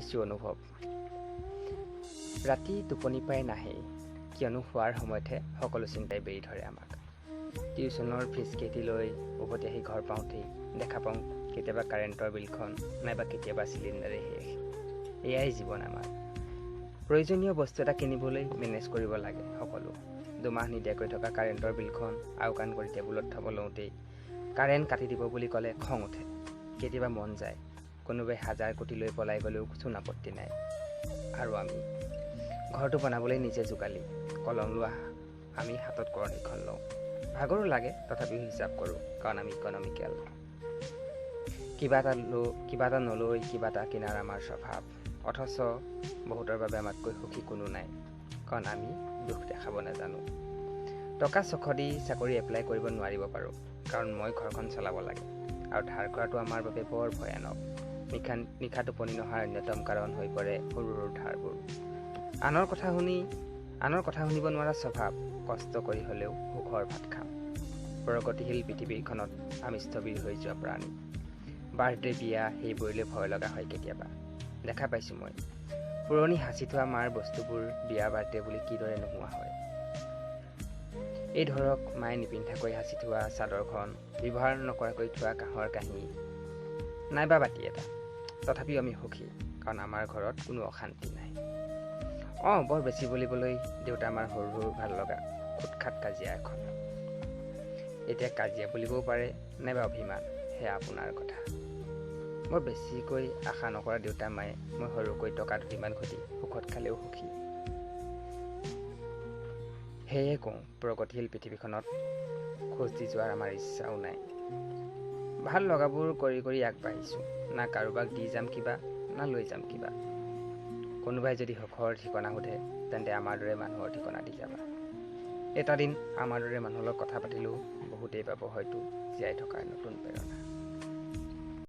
কিছু অনুভৱ। ৰাতি টোপনি পাই নাহে, কিয়নো শোৱাৰ সময়তহে সকলো চিন্তাই বেৰি ধৰে আমাক। টিউচনৰ ফিজ কেইটি লৈ উভতি আহি ঘৰ পাওঁতেই দেখা পাওঁ কেতিয়াবা কাৰেণ্টৰ বিলখন, নাইবা কেতিয়াবা চিলিণ্ডাৰেই শেষ। এয়াই জীৱন আমাৰ। প্ৰয়োজনীয় বস্তু এটা কিনিবলৈ মেনেজ কৰিব লাগে সকলো। 2 মাহ নিদিয়াকৈ থকা কাৰেণ্টৰ বিলখন আওকাণ কৰি টেবুলত থ'ব লওঁতেই কাৰেণ্ট কাটি দিব বুলি ক'লে খং উঠে। কেতিয়াবা মন যায় কোনোবাই 1000 কোটি লৈ পলাই গ'লেও কিছু আপত্তি নাই। আৰু আমি ঘৰটো বনাবলৈ নিজে যোগালি, কলম লোৱা আমি হাতত কৰণীখন লওঁ। ভাগৰো লাগে, তথাপিও হিচাপ কৰোঁ, কাৰণ আমি ইকনমিকেল। কিবা এটা নলৈ কিবা এটা কিনাৰ আমাৰ স্বভাৱ। অথচ বহুতৰ বাবে আমাতকৈ সুখী কোনো নাই, কাৰণ আমি দুখ দেখাব নাজানো। টকা চখ দি চাকৰি এপ্লাই কৰিব নোৱাৰিব পাৰোঁ, কাৰণ মই ঘৰখন চলাব লাগে। আৰু ধাৰ কৰাটো আমাৰ বাবে বৰ ভয়ানক। নিশা টোপনি নহাৰ অন্যতম কাৰণ হৈ পৰে সৰু সৰু ধাৰবোৰ। আনৰ কথা শুনিব নোৱাৰা স্বভাৱ। কষ্ট কৰি হ'লেও সুখৰ ভাত খাম। প্ৰগতিশীল পৃথিৱীখনত আমি স্থবিৰ হৈ যোৱা প্ৰাণী। বাৰ্থডে, বিয়া সেইবোৰলৈ ভয় লগা হয় কেতিয়াবা। দেখা পাইছোঁ মই পুৰণি সাঁচি থোৱা মাৰ বস্তুবোৰ বিয়া বাৰ্থডে বুলি কিদৰে নোহোৱা হয়। এই ধৰক মায়ে নিপিন্ধাকৈ সাঁচি থোৱা চাদৰখন, ব্যৱহাৰ নকৰাকৈ থোৱা কাঁহৰ কাঁহী, নাইবা বাতি এটা। তথাপিও আমি সুখী, কাৰণ আমাৰ ঘৰত কোনো অশান্তি নাই। বৰ বেছি বুলিবলৈ দেউতা আমাৰ সৰু সৰু ভাল লগা খুটখাট কাজিয়া এখন। এতিয়া কাজিয়া বুলিবও পাৰে, নাইবা অভিমান, সেয়া আপোনাৰ কথা। বৰ বেছিকৈ আশা নকৰা দেউতা মায়ে মই সৰুকৈ টকা দুটিমান ঘটি সুখত খালেও সুখী। সেয়ে কওঁ, প্ৰগতিশীল পৃথিৱীখনত খোজ দি যোৱাৰ আমাৰ ইচ্ছাও নাই। ভাল লগাবোৰ কৰি কৰি আগবাঢ়িছোঁ। না কাৰোবাক দি যাম কিবা, না লৈ যাম কিবা। কোনোবাই যদি সুখৰ ঠিকনা সোধে, তেন্তে আমাৰ দৰে মানুহৰ ঠিকনা দি যাবা। এটা দিন আমাৰ দৰে মানুহৰ লগত কথা পাতিলেও বহুতেই পাব হয়তো জীয়াই থকাৰ নতুন প্ৰেৰণা।